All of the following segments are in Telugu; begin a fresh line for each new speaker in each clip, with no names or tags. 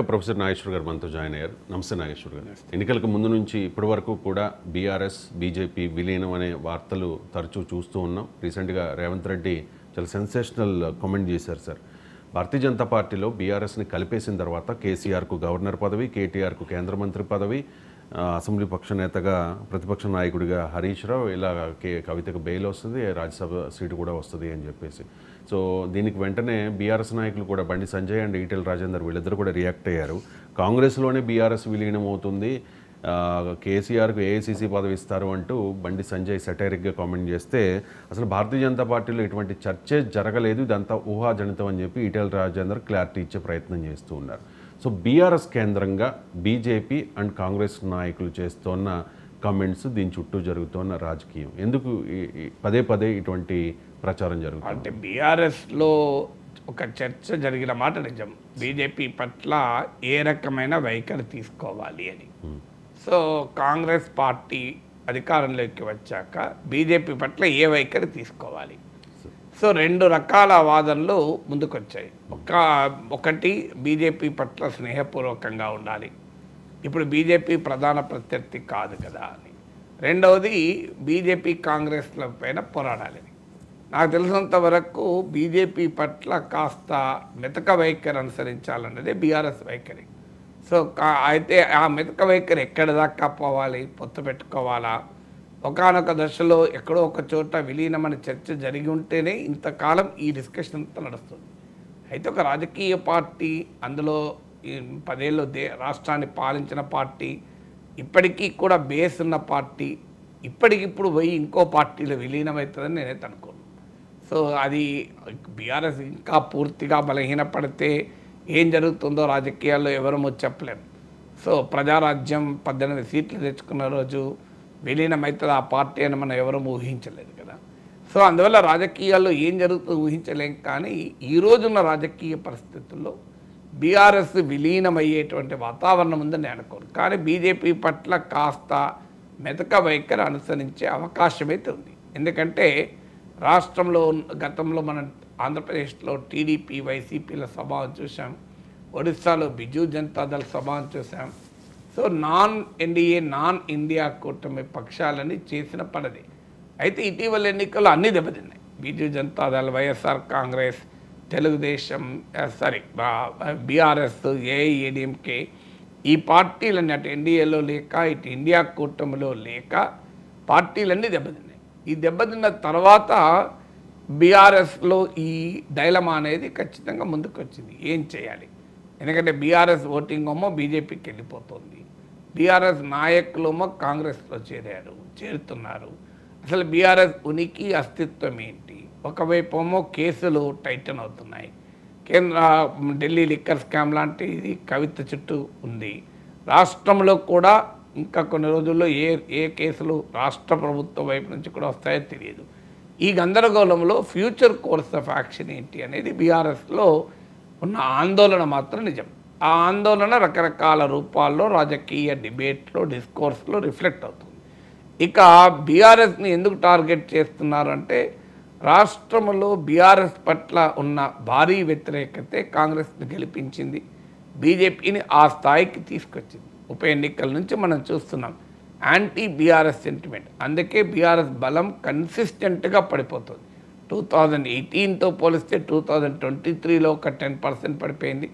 ప్రొఫెసర్ నాగేశ్వర్ గారు మనతో జాయిన్ అయ్యారు. నమస్తే నాగేశ్వర్ గారు. ఎన్నికలకు ముందు నుంచి ఇప్పటి వరకు కూడా బీఆర్ఎస్ బీజేపీ విలీనం అనే వార్తలు తరచూ చూస్తూ ఉన్నాం. రీసెంట్గా రేవంత్ రెడ్డి చాలా సెన్సేషనల్ కామెంట్ చేశారు సార్. భారతీయ జనతా పార్టీలో బీఆర్ఎస్ని కలిపేసిన తర్వాత కేసీఆర్కు గవర్నర్ పదవి, కేటీఆర్కు కేంద్ర మంత్రి పదవి, అసెంబ్లీ పక్ష నేతగా ప్రతిపక్ష నాయకుడిగా హరీష్ రావు, ఇలా కవితకు బెయిల్ వస్తుంది, రాజ్యసభ సీటు కూడా వస్తుంది అని చెప్పేసి. సో దీనికి వెంటనే బీఆర్ఎస్ నాయకులు కూడా బండి సంజయ్ అండ్ ఈటెల రాజేందర్ వీళ్ళిద్దరు కూడా రియాక్ట్ అయ్యారు. కాంగ్రెస్లోనే బీఆర్ఎస్ విలీనం అవుతుంది, కేసీఆర్కు ఏఐసీసీ పదవి ఇస్తారు అంటూ బండి సంజయ్ సెటైరిక్గా కామెంట్ చేస్తే, అసలు భారతీయ జనతా పార్టీలో ఇటువంటి చర్చే జరగలేదు, ఇదంతా ఊహాజనితం అని చెప్పి ఈటెల రాజేందర్ క్లారిటీ ఇచ్చే ప్రయత్నం చేస్తూ ఉన్నారు. సో బీఆర్ఎస్ కేంద్రంగా బీజేపీ అండ్ కాంగ్రెస్ నాయకులు చేస్తున్న కామెంట్స్, దీని చుట్టూ జరుగుతున్న రాజకీయం, ఎందుకు పదే పదే ఇటువంటి ప్రచారం జరుగుతుంది?
అంటే బీఆర్ఎస్లో ఒక చర్చ జరిగిన మాట నిజం. బీజేపీ పట్ల ఏ రకమైన వైఖరి తీసుకోవాలి అని. సో కాంగ్రెస్ పార్టీ అధికారంలోకి వచ్చాక బీజేపీ పట్ల ఏ వైఖరి తీసుకోవాలి, సో రెండు రకాల వాదనలు ముందుకొచ్చాయి. ఒకటి బీజేపీ పట్ల స్నేహపూర్వకంగా ఉండాలి, ఇప్పుడు బీజేపీ ప్రధాన ప్రత్యర్థి కాదు కదా అని. రెండవది బీజేపీ కాంగ్రెస్ల పైన పోరాడాలని. నాకు తెలిసినంత వరకు బీజేపీ పట్ల కాస్త మెతక వైఖరి అనుసరించాలన్నదే బీఆర్ఎస్ వైఖరి. సో అయితే ఆ మెతక వైఖరి ఎక్కడ దాకా పోవాలి, పొత్తు పెట్టుకోవాలా, ఒకానొక దశలో ఎక్కడో ఒక చోట విలీనమని చర్చ జరిగి ఉంటేనే ఇంతకాలం ఈ డిస్కషన్ అంతా నడుస్తుంది. అయితే ఒక రాజకీయ పార్టీ, అందులో 10 ఏళ్ళు రాష్ట్రాన్ని పాలించిన పార్టీ, ఇప్పటికీ కూడా బేస్ ఉన్న పార్టీ, ఇప్పటికిప్పుడు పోయి ఇంకో పార్టీలో విలీనమవుతుందని నేనైతే అనుకోను. సో అది బీఆర్ఎస్ ఇంకా పూర్తిగా బలహీనపడితే ఏం జరుగుతుందో రాజకీయాల్లో ఎవరమో చెప్పలేము. సో ప్రజారాజ్యం 18 సీట్లు తెచ్చుకున్న రోజు విలీనమవుతుంది ఆ పార్టీ అని మనం ఎవరూ ఊహించలేదు కదా. సో అందువల్ల రాజకీయాల్లో ఏం జరుగుతుందో ఊహించలేం. కానీ ఈ రోజున్న రాజకీయ పరిస్థితుల్లో బీఆర్ఎస్ విలీనమయ్యేటువంటి వాతావరణం ఉందని నేను అనుకోను. కానీ బీజేపీ పట్ల కాస్త మెతక వైఖరి అనుసరించే అవకాశం అయితే ఉంది. ఎందుకంటే రాష్ట్రంలో గతంలో మనం ఆంధ్రప్రదేశ్లో టీడీపీ వైసీపీల స్వభావం చూసాం, ఒడిస్సాలో బిజు జనతాదళ స్వభావం చూసాం. So non NDA, non India కూటమి పక్షాలని చేసిన పనిది. అయితే ఇటీవల ఎన్నికల్లో అన్నీ దెబ్బతిన్నాయి. బిజు జనతాదళ, వైఎస్ఆర్ కాంగ్రెస్, తెలుగుదేశం, బీఆర్ఎస్, ఏఐఏడీఎంకే, ఈ పార్టీలన్నీ అటు ఎన్డీఏలో లేక ఇటు ఇండియా కూటమిలో లేక పార్టీలన్నీ దెబ్బతిన్నాయి. ఈ దెబ్బతిన్న తర్వాత బీఆర్ఎస్లో ఈ డైలమా అనేది ఖచ్చితంగా ముందుకు వచ్చింది. ఏం చేయాలి? ఎందుకంటే బీఆర్ఎస్ ఓటింగ్ ఏమో బీజేపీకి వెళ్ళిపోతుంది, బీఆర్ఎస్ నాయకులేమో కాంగ్రెస్లో చేరుతున్నారు. అసలు బీఆర్ఎస్ ఉనికి అస్తిత్వం ఏంటి? ఒకవైపు ఏమో కేసులు టైటన్ అవుతున్నాయి, ఢిల్లీ లిక్కర్ స్కామ్ లాంటిది కవిత చుట్టూ ఉంది. రాష్ట్రంలో కూడా ఇంకా కొన్ని రోజుల్లో ఏ కేసులు రాష్ట్ర ప్రభుత్వం వైపు నుంచి కూడా వస్తాయో తెలియదు. ఈ గందరగోళంలో ఫ్యూచర్ కోర్స్ ఆఫ్ యాక్షన్ ఏంటి అనేది బీఆర్ఎస్లో ఉన్న ఆందోళన మాత్రం నిజం. ఆ ఆందోళన రకరకాల రూపాల్లో రాజకీయ డిబేట్లో, డిస్కోర్స్లో రిఫ్లెక్ట్ అవుతుంది. ఇక బీఆర్ఎస్ని ఎందుకు టార్గెట్ చేస్తున్నారంటే, రాష్ట్రంలో బీఆర్ఎస్ పట్ల ఉన్న భారీ వ్యతిరేకతే కాంగ్రెస్ని గెలిపించింది, బీజేపీని ఆ స్థాయికి తీసుకొచ్చింది. ఉప ఎన్నికల నుంచి మనం చూస్తున్నాం యాంటీ బీఆర్ఎస్ సెంటిమెంట్. అందుకే బీఆర్ఎస్ బలం కన్సిస్టెంట్గా పడిపోతుంది. 2018తో పోలిస్తే 2023లో ఒక 10% పడిపోయింది,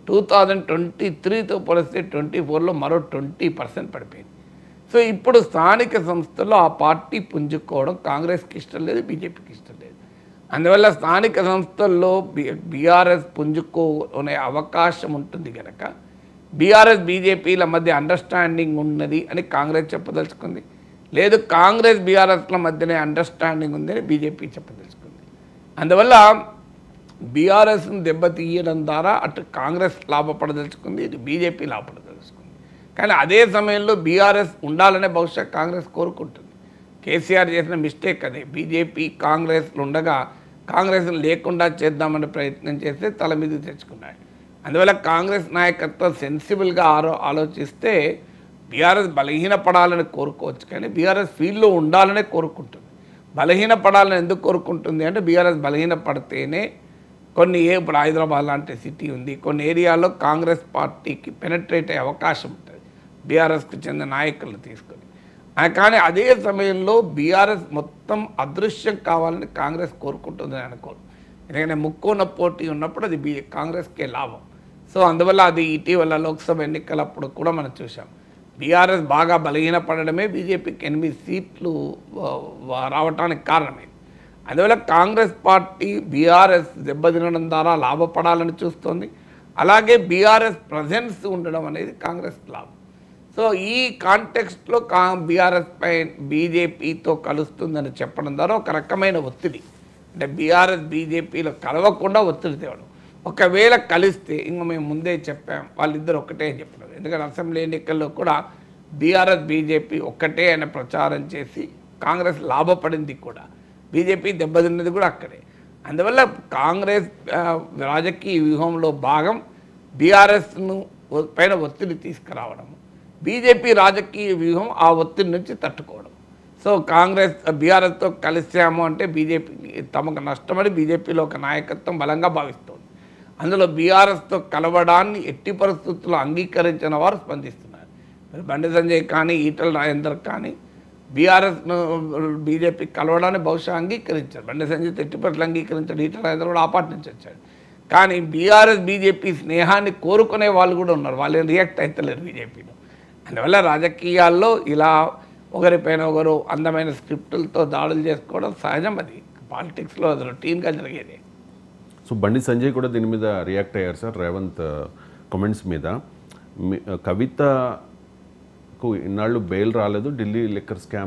2023తో పోలిస్తే 24లో మరో 20% పడిపోయింది. సో ఇప్పుడు స్థానిక సంస్థల్లో ఆ పార్టీ పుంజుకోవడం కాంగ్రెస్కి ఇష్టం లేదు, బీజేపీకి ఇష్టం లేదు. అందువల్ల స్థానిక సంస్థల్లో బీఆర్ఎస్ పుంజుకోనే అవకాశం ఉంటుంది కనుక బీఆర్ఎస్ బీజేపీల మధ్య అండర్స్టాండింగ్ ఉన్నది అని కాంగ్రెస్ చెప్పదలుచుకుంది, లేదు కాంగ్రెస్ బీఆర్ఎస్ల మధ్యనే అండర్స్టాండింగ్ ఉందని బీజేపీ చెప్పదలుచుకుంది. అందువల్ల బీఆర్ఎస్ను దెబ్బతీయడం ద్వారా అటు కాంగ్రెస్ లాభపడదలుచుకుంది, ఇటు బీజేపీ లాభపడదలుచుకుంది. కానీ అదే సమయంలో బీఆర్ఎస్ ఉండాలనే బహుశా కాంగ్రెస్ కోరుకుంటుంది. కేసీఆర్ చేసిన మిస్టేక్ అదే. బీజేపీ కాంగ్రెస్లు ఉండగా కాంగ్రెస్ను లేకుండా చేద్దామనే ప్రయత్నం చేస్తే తల మీద తెచ్చుకున్నాడు. అందువల్ల కాంగ్రెస్ నాయకత్వం సెన్సిబుల్గా ఆలోచిస్తే బీఆర్ఎస్ బలహీనపడాలని కోరుకోవచ్చు, కానీ బీఆర్ఎస్ ఫీల్డ్లో ఉండాలనే కోరుకుంటుంది. బలహీనపడాలని ఎందుకు కోరుకుంటుంది అంటే, బీఆర్ఎస్ బలహీనపడితేనే కొన్ని ఇప్పుడు హైదరాబాద్ లాంటి సిటీ ఉంది, కొన్ని ఏరియాలో కాంగ్రెస్ పార్టీకి పెనట్రేట్ అయ్యే అవకాశం ఉంటుంది బీఆర్ఎస్కి చెందిన నాయకులను తీసుకొని. కానీ అదే సమయంలో బీఆర్ఎస్ మొత్తం అదృశ్యం కావాలని కాంగ్రెస్ కోరుకుంటుందని అనుకోరు. ఎందుకంటే ముక్కోన పోటీ ఉన్నప్పుడు అది కాంగ్రెస్కే లాభం. సో అందువల్ల అది ఇటీవల లోక్సభ ఎన్నికలప్పుడు కూడా మనం చూసాం. బీఆర్ఎస్ బాగా బలహీనపడడమే బీజేపీకి 8 సీట్లు రావటానికి కారణమైంది. అందువల్ల కాంగ్రెస్ పార్టీ బీఆర్ఎస్ దెబ్బతినడం ద్వారా లాభపడాలని చూస్తుంది. అలాగే బీఆర్ఎస్ ప్రజెన్స్ ఉండడం అనేది కాంగ్రెస్ లాభం. సో ఈ కాంటెక్స్ట్లో బీఆర్ఎస్ పై బీజేపీతో కలుస్తుందని చెప్పడం ద్వారా ఒక రకమైన ఒత్తిడి, అంటే బీఆర్ఎస్ బీజేపీలో కలవకుండా ఒత్తిడి తేవడం. ఒకవేళ కలిస్తే ఇంకా మేము ముందే చెప్పాం వాళ్ళిద్దరు ఒక్కటే అని చెప్పడం. ఎందుకంటే అసెంబ్లీ ఎన్నికల్లో కూడా బీఆర్ఎస్ బీజేపీ ఒక్కటే అని ప్రచారం చేసి కాంగ్రెస్ లాభపడింది కూడా, బీజేపీ దెబ్బతిన్నది కూడా అక్కడే. అందువల్ల కాంగ్రెస్ రాజకీయ వ్యూహంలో భాగం బీఆర్ఎస్ను పైన ఒత్తిడి తీసుకురావడం, బీజేపీ రాజకీయ వ్యూహం ఆ ఒత్తిడి నుంచి తట్టుకోవడం. సో కాంగ్రెస్ బీఆర్ఎస్తో కలిసాము అంటే బీజేపీకి తమకు నష్టమని బీజేపీలో ఒక నాయకత్వం బలంగా భావిస్తుంది. అందులో బీఆర్ఎస్తో కలవడాన్ని ఎట్టి పరిస్థితుల్లో అంగీకరించిన వారు స్పందిస్తున్నారు. బండి సంజయ్ కానీ ఈటల రాజేందర్ కానీ బీఆర్ఎస్ను బీజేపీ కలవడాన్ని బహుశా అంగీకరించారు. బండి సంజయ్ ఎట్టి పరిస్థితులు అంగీకరించాడు, ఈటల రాజేందర్ కూడా ఆ పార్టీ నుంచి వచ్చాడు. కానీ బీఆర్ఎస్ బీజేపీ స్నేహాన్ని కోరుకునే వాళ్ళు కూడా ఉన్నారు, వాళ్ళు రియాక్ట్ అవుతలేరు బీజేపీలో. అందువల్ల రాజకీయాల్లో ఇలా ఒకరిపైన ఒకరు అందమైన స్క్రిప్టులతో దాడులు చేసుకోవడం సహజం, అది పాలిటిక్స్లో అది రొటీన్గా జరిగేది.
సో బండి సంజయ్ కూడా దీని మీద రియాక్ట్ అయ్యారు సార్ రేవంత్ కామెంట్స్ మీద. కవితకు ఇన్నాళ్ళు బెయిల్ రాలేదు ఢిల్లీ లిక్కర్ స్కామ్